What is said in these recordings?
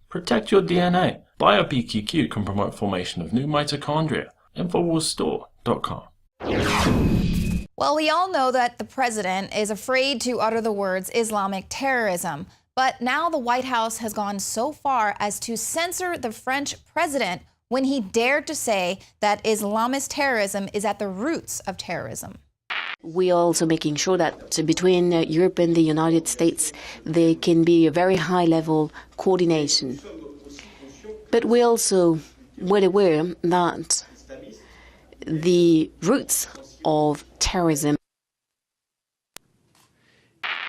Protect your DNA. BioPQQ can promote formation of new mitochondria. Infowarsstore.com. Well, we all know that the president is afraid to utter the words Islamic terrorism. But now the White House has gone so far as to censor the French president when he dared to say that Islamist terrorism is at the roots of terrorism. We are also making sure that between Europe and the United States, there can be a very high-level coordination. But we're also well aware that the roots of terrorism.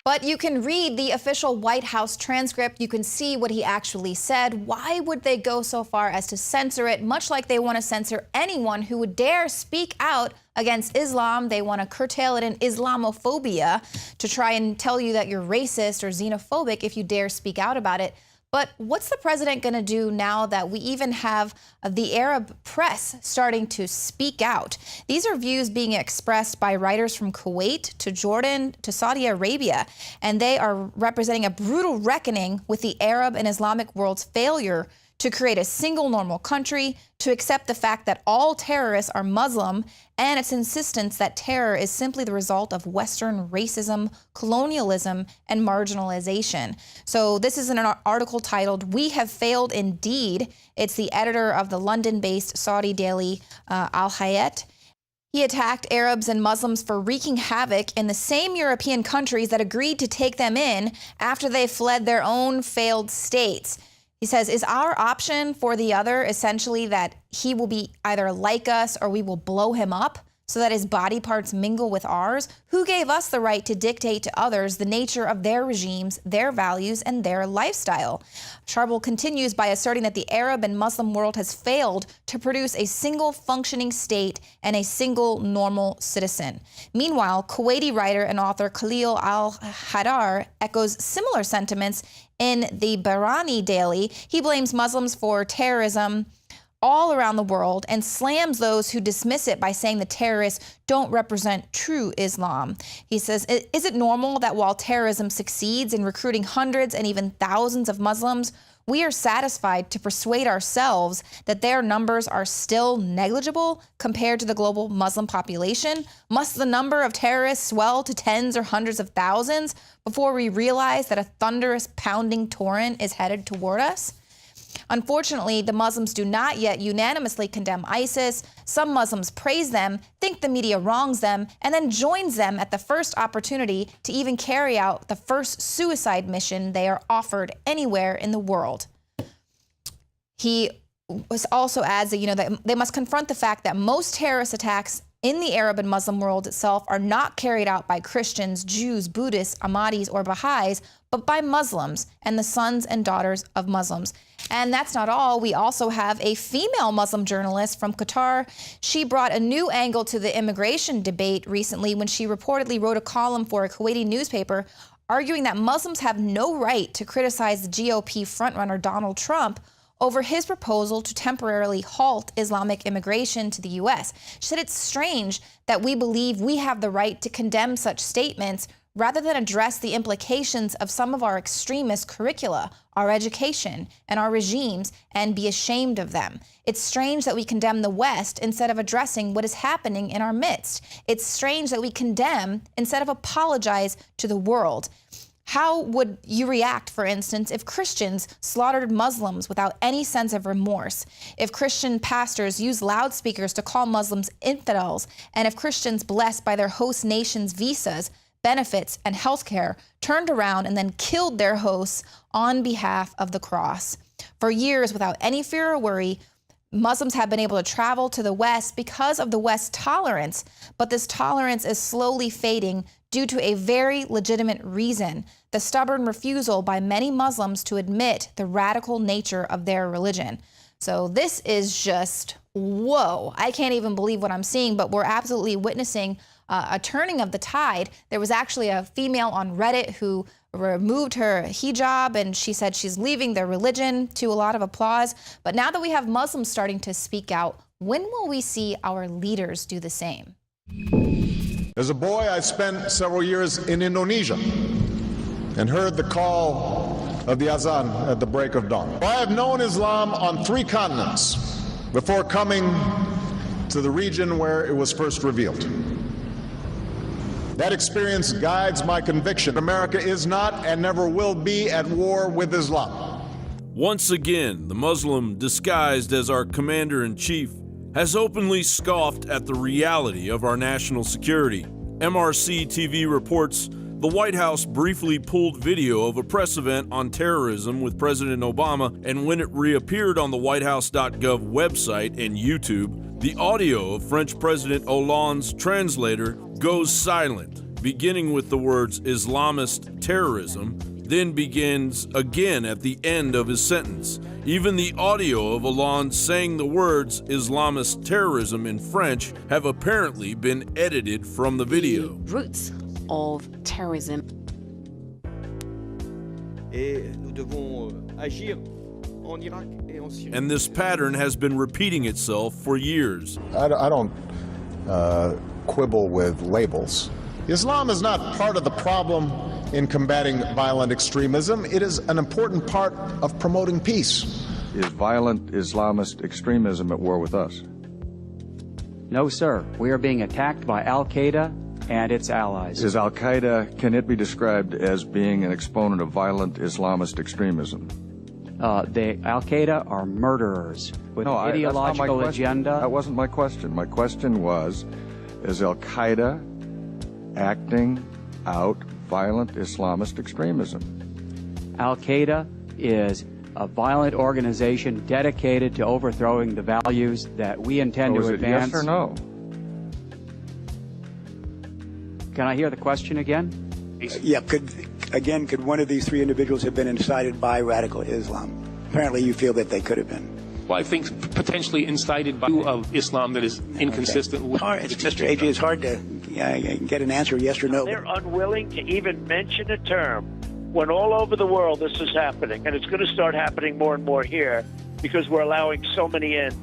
But you can read the official White House transcript. You can see what he actually said. Why would they go so far as to censor it, much like they want to censor anyone who would dare speak out against Islam? They want to curtail it in Islamophobia to try and tell you that you're racist or xenophobic if you dare speak out about it. But what's the president going to do now that we even have the Arab press starting to speak out? These are views being expressed by writers from Kuwait to Jordan to Saudi Arabia, and they are representing a brutal reckoning with the Arab and Islamic world's failure to create a single normal country, to accept the fact that all terrorists are Muslim, and its insistence that terror is simply the result of Western racism, colonialism, and marginalization. So this is an article titled, "We Have Failed Indeed." It's the editor of the London-based Saudi daily Al Hayat. He attacked Arabs and Muslims for wreaking havoc in the same European countries that agreed to take them in after they fled their own failed states. He says, is our option for the other essentially that he will be either like us or we will blow him up so that his body parts mingle with ours? Who gave us the right to dictate to others the nature of their regimes, their values, and their lifestyle? Charbel continues by asserting that the Arab and Muslim world has failed to produce a single functioning state and a single normal citizen. Meanwhile, Kuwaiti writer and author Khalil al-Haddar echoes similar sentiments in the Barani Daily. He blames Muslims for terrorism all around the world and slams those who dismiss it by saying the terrorists don't represent true Islam. He says, is it normal that while terrorism succeeds in recruiting hundreds and even thousands of Muslims, we are satisfied to persuade ourselves that their numbers are still negligible compared to the global Muslim population? Must the number of terrorists swell to tens or hundreds of thousands before we realize that a thunderous pounding torrent is headed toward us? Unfortunately, the Muslims do not yet unanimously condemn ISIS. Some Muslims praise them, think the media wrongs them, and then joins them at the first opportunity to even carry out the first suicide mission they are offered anywhere in the world. He also adds that, that they must confront the fact that most terrorist attacks in the Arab and Muslim world itself are not carried out by Christians, Jews, Buddhists, Ahmadis, or Baha'is, but by Muslims and the sons and daughters of Muslims. And that's not all. We also have a female Muslim journalist from Qatar. She brought a new angle to the immigration debate recently when she reportedly wrote a column for a Kuwaiti newspaper arguing that Muslims have no right to criticize the GOP frontrunner Donald Trump over his proposal to temporarily halt Islamic immigration to the U.S. She said it's strange that we believe we have the right to condemn such statements rather than address the implications of some of our extremist curricula, our education, and our regimes, and be ashamed of them. It's strange that we condemn the West instead of addressing what is happening in our midst. It's strange that we condemn instead of apologize to the world. How would you react, for instance, if Christians slaughtered Muslims without any sense of remorse? If Christian pastors used loudspeakers to call Muslims infidels? And if Christians blessed by their host nations' visas, benefits, and healthcare turned around and then killed their hosts on behalf of the cross? For years, without any fear or worry, Muslims have been able to travel to the West because of the West's tolerance, but this tolerance is slowly fading due to a very legitimate reason: the stubborn refusal by many Muslims to admit the radical nature of their religion. So this is just, whoa, I can't even believe what I'm seeing, but we're absolutely witnessing a turning of the tide. There was actually a female on Reddit who removed her hijab, and she said she's leaving their religion, to a lot of applause. But now that we have Muslims starting to speak out, when will we see our leaders do the same? As a boy, I spent several years in Indonesia and heard the call of the Azan at the break of dawn. I have known Islam on 3 continents before coming to the region where it was first revealed. That experience guides my conviction. America is not and never will be at war with Islam. Once again, the Muslim disguised as our commander-in-chief has openly scoffed at the reality of our national security. MRC TV reports the White House briefly pulled video of a press event on terrorism with President Obama, and when it reappeared on the whitehouse.gov website and YouTube, the audio of French President Hollande's translator goes silent, beginning with the words Islamist terrorism, then begins again at the end of his sentence. Even the audio of Hollande saying the words Islamist terrorism in French have apparently been edited from the video. The roots of terrorism. And this pattern has been repeating itself for years. I don't quibble with labels. Islam is not part of the problem in combating violent extremism. It is an important part of promoting peace. Is violent Islamist extremism at war with us? No, sir. We are being attacked by Al-Qaeda and its allies. Is Al-Qaeda, can it be described as being an exponent of violent Islamist extremism? The Al-Qaeda are murderers with an ideological agenda. That wasn't my question. My question was, is Al-Qaeda acting out violent Islamist extremism? Al-Qaeda is a violent organization dedicated to overthrowing the values that we intend to advance. Yes or no? Can I hear the question again? Yeah, could one of these 3 individuals have been incited by radical Islam? Apparently you feel that they could have been. Well, I think potentially incited by of Islam that is inconsistent with... Mr. A.J., it's hard to get an answer, yes or no. They're unwilling to even mention a term when all over the world this is happening, and it's going to start happening more and more here because we're allowing so many in,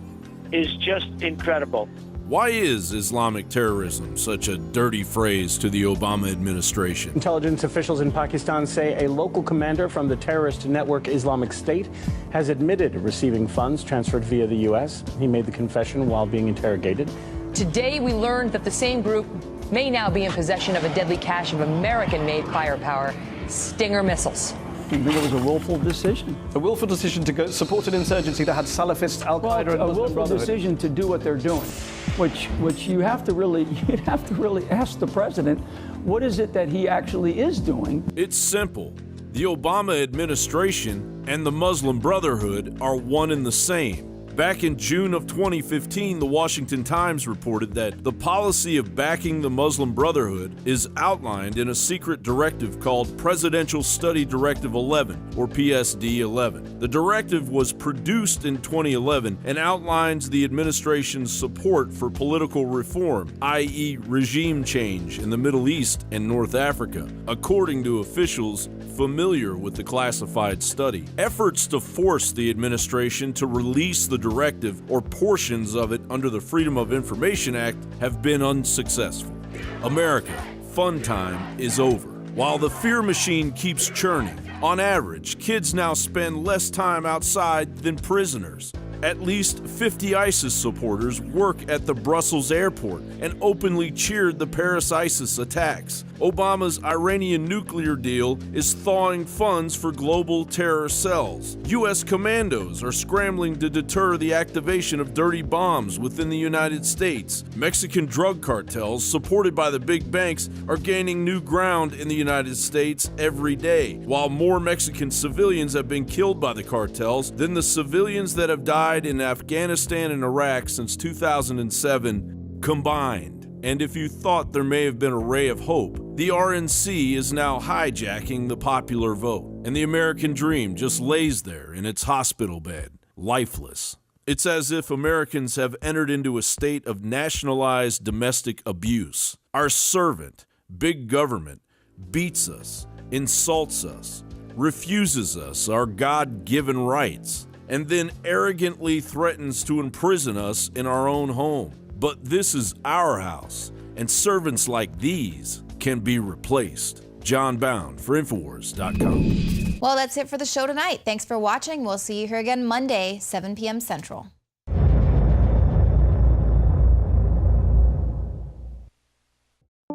is just incredible. Why is Islamic terrorism such a dirty phrase to the Obama administration? Intelligence officials in Pakistan say a local commander from the terrorist network Islamic State has admitted receiving funds transferred via the U.S. He made the confession while being interrogated. Today, we learned that the same group may now be in possession of a deadly cache of American-made firepower Stinger missiles. Do you think it was a willful decision? A willful decision to go support an insurgency that had Salafist, Al-Qaeda, and a willful decision to do what they're doing, which you'd have to really ask the president, what is it that he actually is doing? It's simple. The Obama administration and the Muslim Brotherhood are one and the same. Back in June of 2015, the Washington Times reported that the policy of backing the Muslim Brotherhood is outlined in a secret directive called Presidential Study Directive 11, or PSD 11. The directive was produced in 2011 and outlines the administration's support for political reform, i.e. regime change in the Middle East and North Africa, according to officials familiar with the classified study. Efforts to force the administration to release the directive or portions of it under the Freedom of Information Act have been unsuccessful. America, fun time is over. While the fear machine keeps churning, on average, kids now spend less time outside than prisoners. At least 50 ISIS supporters work at the Brussels airport and openly cheered the Paris ISIS attacks. Obama's Iranian nuclear deal is thawing funds for global terror cells. U.S. commandos are scrambling to deter the activation of dirty bombs within the United States. Mexican drug cartels, supported by the big banks, are gaining new ground in the United States every day, while more Mexican civilians have been killed by the cartels than the civilians that have died in Afghanistan and Iraq since 2007 combined. And if you thought there may have been a ray of hope, the RNC is now hijacking the popular vote, and the American dream just lays there in its hospital bed, lifeless. It's as if Americans have entered into a state of nationalized domestic abuse. Our servant, big government, beats us, insults us, refuses us our God-given rights, and then arrogantly threatens to imprison us in our own home. But this is our house, and servants like these can be replaced. John Bound for Infowars.com. Well, that's it for the show tonight. Thanks for watching. We'll see you here again Monday, 7 p.m. Central.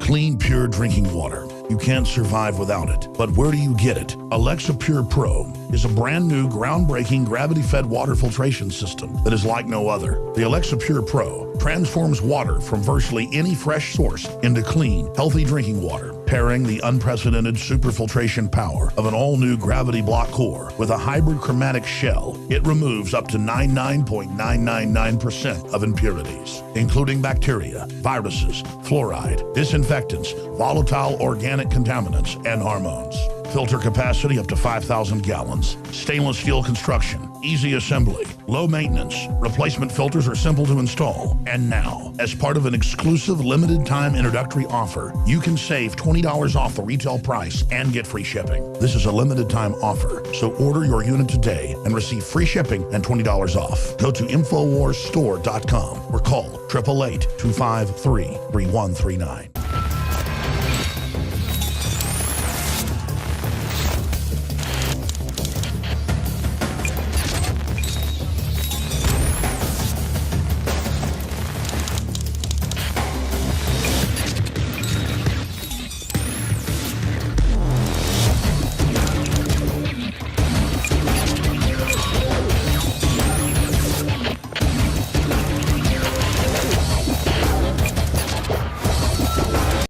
Clean, pure drinking water. You can't survive without it. But where do you get it? Alexa Pure Pro is a brand new, groundbreaking, gravity-fed water filtration system that is like no other. The Alexa Pure Pro transforms water from virtually any fresh source into clean, healthy drinking water, pairing the unprecedented superfiltration power of an all-new gravity block core with a hybrid chromatic shell. It removes up to 99.999% of impurities, including bacteria, viruses, fluoride, disinfectants, volatile organic contaminants, and hormones. Filter capacity up to 5,000 gallons. Stainless steel construction, easy assembly, low maintenance. Replacement filters are simple to install. And now, as part of an exclusive limited time introductory offer, you can save $20 off the retail price and get free shipping. This is a limited time offer, so order your unit today and receive free shipping and $20 off. Go to InfoWarsStore.com or call 888-253-3139.